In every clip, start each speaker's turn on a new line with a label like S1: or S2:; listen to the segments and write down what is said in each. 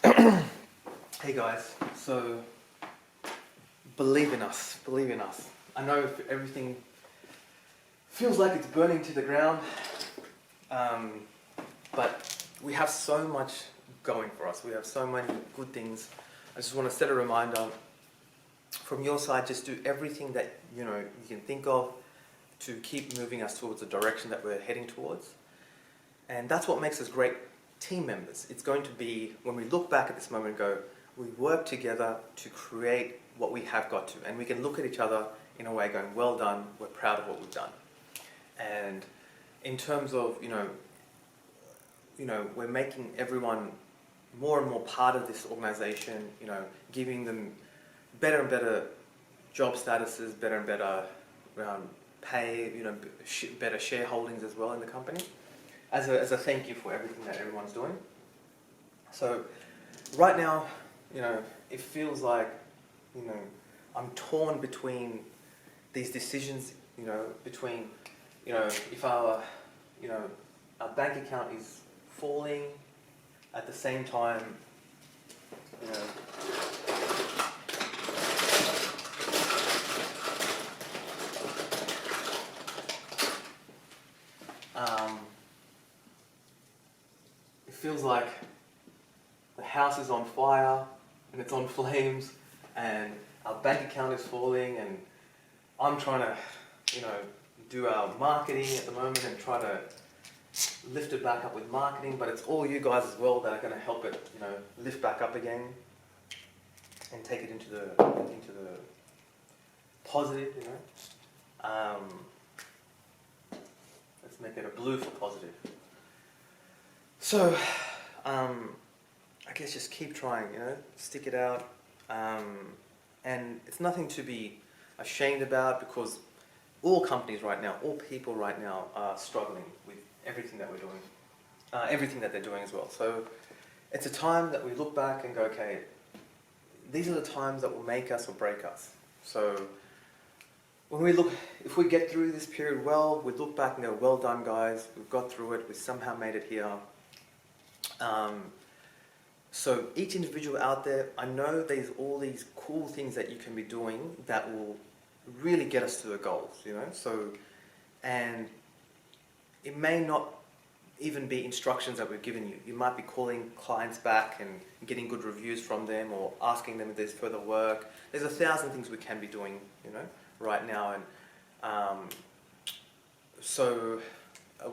S1: Hey guys, so believe in us, believe in us. I know if everything feels like it's burning to the ground, um, but we have so much going for us. We have so many good things. I just want to set a reminder from your side, just do everything that you can think of to keep moving us towards the direction that we're heading towards. And that's what makes us great team members. It's going to be, when we look back at this moment and go, we work together to create what we have got to. And we can look at each other in a way going, well done, we're proud of what we've done. And in terms of, we're making everyone more and more part of this organization, giving them better and better job statuses, better and better pay, better shareholdings as well in the company, as a thank you for everything that everyone's doing. So right now, it feels like, I'm torn between these decisions, between, if our bank account is falling, at the same time, it feels like the house is on fire and it's on flames and our bank account is falling, and I'm trying to, do our marketing at the moment and try to lift it back up with marketing, but it's all you guys as well that are going to help it, lift back up again and take it into the positive, Let's make it a blue for positive. So, I guess just keep trying, stick it out. And it's nothing to be ashamed about, because all companies right now, all people right now are struggling with everything that we're doing, everything that they're doing as well. So it's a time that we look back and go, okay, these are the times that will make us or break us. So when we look, if we get through this period well, we look back and go, well done guys, we've got through it, we somehow made it here. So each individual out there, I know there's all these cool things that you can be doing that will really get us to the goals, So, and it may not even be instructions that we've given you. You might be calling clients back and getting good reviews from them, or asking them if there's further work. There's 1,000 things we can be doing, right now. And so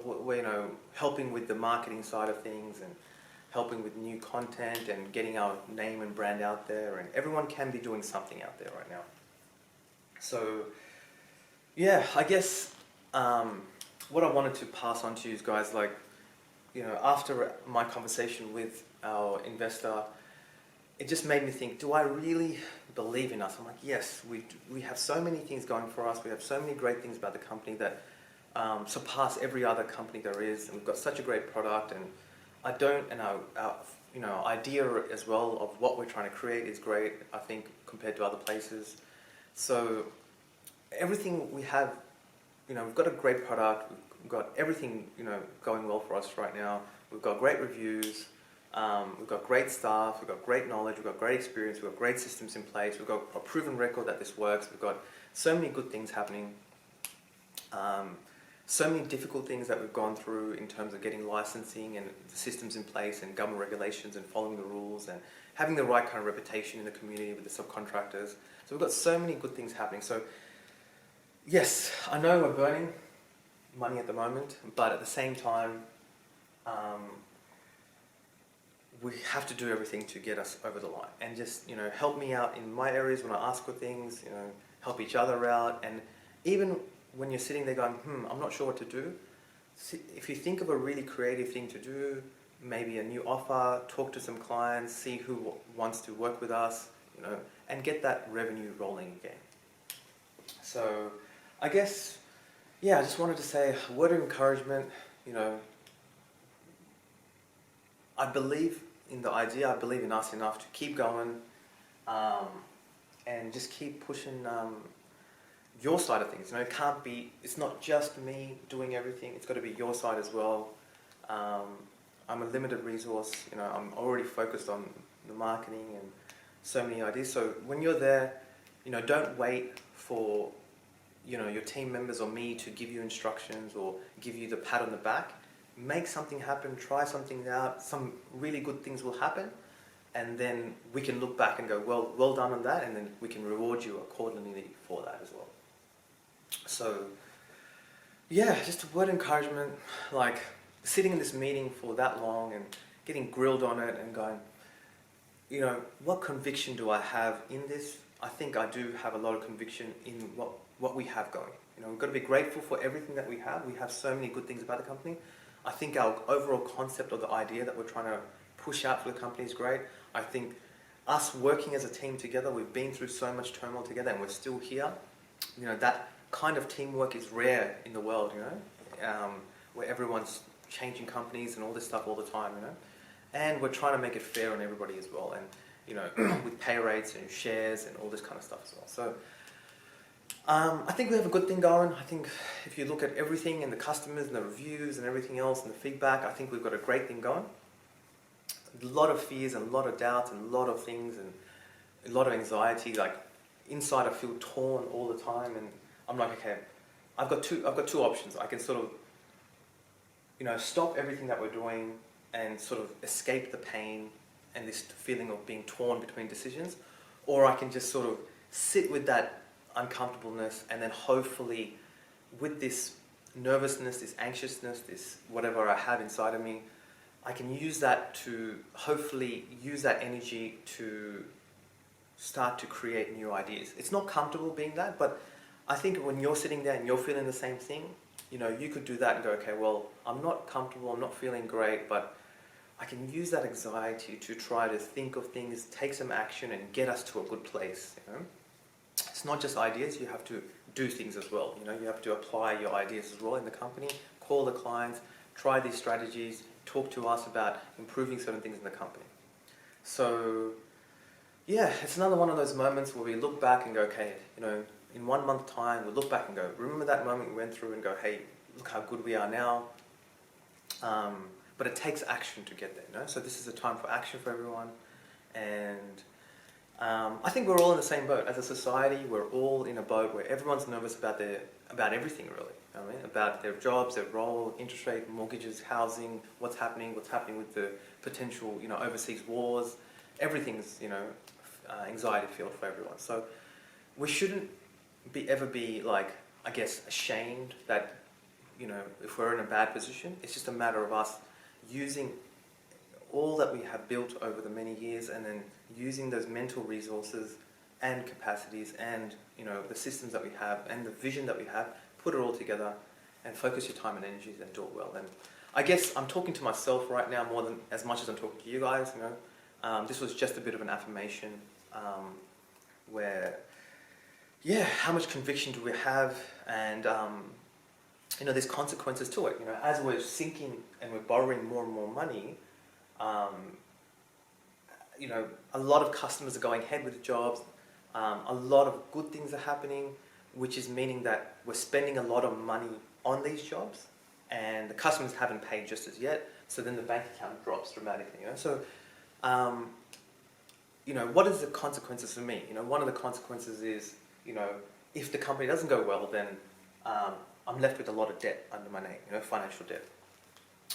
S1: we're, helping with the marketing side of things and helping with new content and getting our name and brand out there, and everyone can be doing something out there right now. So yeah, I guess what I wanted to pass on to you guys, after my conversation with our investor, it just made me think, do I really believe in us? I'm like, yes, we have so many things going for us. We have so many great things about the company that surpass every other company there is, and we've got such a great product, and our idea as well of what we're trying to create is great, I think, compared to other places. So everything we have, we've got a great product, we've got everything, going well for us right now. We've got great reviews, we've got great staff, we've got great knowledge, we've got great experience, we've got great systems in place, we've got a proven record that this works, we've got so many good things happening. So many difficult things that we've gone through in terms of getting licensing and the systems in place and government regulations and following the rules and having the right kind of reputation in the community with the subcontractors. So we've got so many good things happening. So yes, I know we're burning money at the moment, but at the same time, we have to do everything to get us over the line, and just, help me out in my areas when I ask for things, help each other out. And even when you're sitting there going, I'm not sure what to do, if you think of a really creative thing to do, maybe a new offer, talk to some clients, see who wants to work with us, and get that revenue rolling again. So I guess, I just wanted to say a word of encouragement. I believe in the idea, I believe in us enough to keep going, and just keep pushing your side of things. It's not just me doing everything, it's got to be your side as well. I'm a limited resource, I'm already focused on the marketing and so many ideas. So when you're there, don't wait for, your team members or me to give you instructions or give you the pat on the back. Make something happen, try something out, some really good things will happen, and then we can look back and go, well done on that, and then we can reward you accordingly for that as well. So, yeah, just a word of encouragement, like sitting in this meeting for that long and getting grilled on it and going, what conviction do I have in this? I think I do have a lot of conviction in what we have going. We've got to be grateful for everything that we have. We have so many good things about the company. I think our overall concept of the idea that we're trying to push out for the company is great. I think us working as a team together, we've been through so much turmoil together and we're still here. That kind of teamwork is rare in the world, where everyone's changing companies and all this stuff all the time, And we're trying to make it fair on everybody as well, and with pay rates and shares and all this kind of stuff as well. So I think we have a good thing going. I think if you look at everything and the customers and the reviews and everything else and the feedback, I think we've got a great thing going. A lot of fears and a lot of doubts and a lot of things and a lot of anxiety. Like inside, I feel torn all the time, and I'm like, okay, I've got two options. I can sort of, stop everything that we're doing and sort of escape the pain and this feeling of being torn between decisions, or I can just sort of sit with that uncomfortableness and then hopefully with this nervousness, this anxiousness, this whatever I have inside of me, I can use that to hopefully use that energy to start to create new ideas. It's not comfortable being that, but I think when you're sitting there and you're feeling the same thing, you could do that and go, okay, well, I'm not comfortable, I'm not feeling great, but I can use that anxiety to try to think of things, take some action and get us to a good place, It's not just ideas, you have to do things as well, You have to apply your ideas as well in the company, call the clients, try these strategies, talk to us about improving certain things in the company. So, yeah, it's another one of those moments where we look back and go, okay, in 1 month time, we look back and go, remember that moment we went through and go, hey, look how good we are now. But it takes action to get there, So this is a time for action for everyone. And I think we're all in the same boat. As a society, we're all in a boat where everyone's nervous about everything, really. About their jobs, their role, interest rate, mortgages, housing, what's happening with the potential, overseas wars. Everything's, anxiety filled for everyone. So we shouldn't ever be like, I guess, ashamed that, if we're in a bad position. It's just a matter of us using all that we have built over the many years and then using those mental resources and capacities and, the systems that we have and the vision that we have, put it all together and focus your time and energies and do it well. And I guess I'm talking to myself right now more than as much as I'm talking to you guys, This was just a bit of an affirmation where, how much conviction do we have? And, there's consequences to it. As we're sinking and we're borrowing more and more money, a lot of customers are going ahead with jobs. A lot of good things are happening, which is meaning that we're spending a lot of money on these jobs and the customers haven't paid just as yet. So then the bank account drops dramatically, So, what is the consequences for me? One of the consequences is, if the company doesn't go well, then I'm left with a lot of debt under my name, financial debt.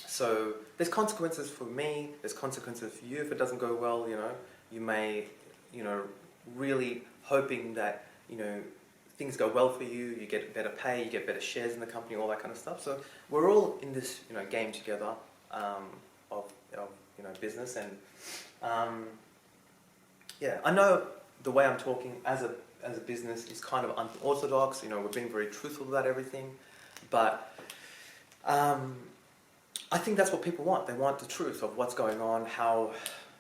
S1: So there's consequences for me, there's consequences for you if it doesn't go well, You may, really hoping that, things go well for you, you get better pay, you get better shares in the company, all that kind of stuff. So we're all in this, game together of business. And I know the way I'm talking as a business is kind of unorthodox. We're being very truthful about everything, but I think that's what people want. They want the truth of what's going on, how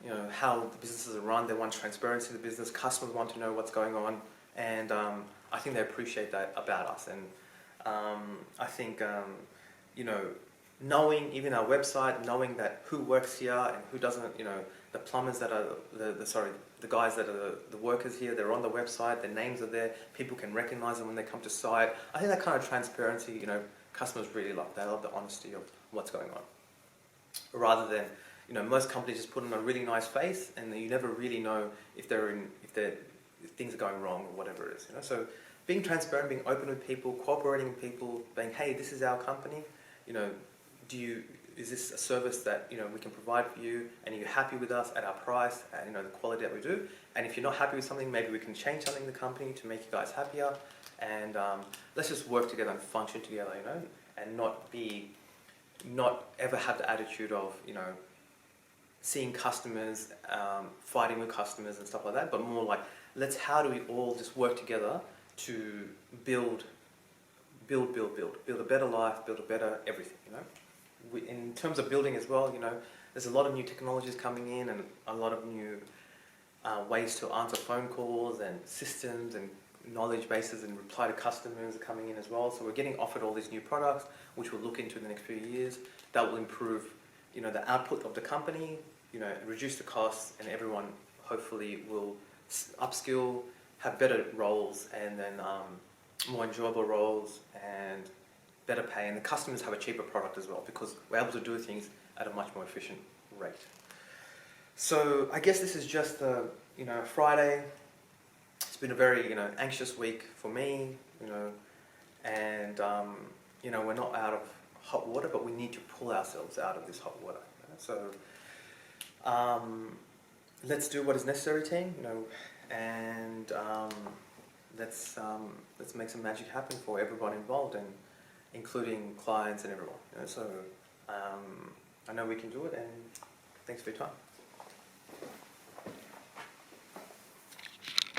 S1: the businesses are run. They want transparency in the business. Customers want to know what's going on, and I think they appreciate that about us. And I think knowing even our website, knowing that who works here and who doesn't, the plumbers that are the guys that are the workers here, they're on the website, their names are there, people can recognize them when they come to site. I think that kind of transparency, customers really love. They love the honesty of what's going on. Rather than, most companies just put on a really nice face, and you never really know if if things are going wrong or whatever it is. So being transparent, being open with people, cooperating with people, saying, hey, this is our company. Is this a service that we can provide for you, and you're happy with us at our price and the quality that we do? And if you're not happy with something, maybe we can change something in the company to make you guys happier. And let's just work together and function together, and not ever have the attitude of seeing customers, fighting with customers and stuff like that, but more like, how do we all just work together to build a better life, build a better everything, In terms of building as well, there's a lot of new technologies coming in, and a lot of new ways to answer phone calls, and systems and knowledge bases and reply to customers are coming in as well. So we're getting offered all these new products, which we'll look into in the next few years, that will improve, the output of the company, reduce the costs, and everyone hopefully will upskill, have better roles, and then more enjoyable roles and better pay, and the customers have a cheaper product as well, because we're able to do things at a much more efficient rate. So I guess this is just a Friday. It's been a very anxious week for me, and we're not out of hot water, but we need to pull ourselves out of this hot water. So let's do what is necessary, team. And let's make some magic happen for everyone involved, and including clients and everyone. So I know we can do it, and thanks for your time.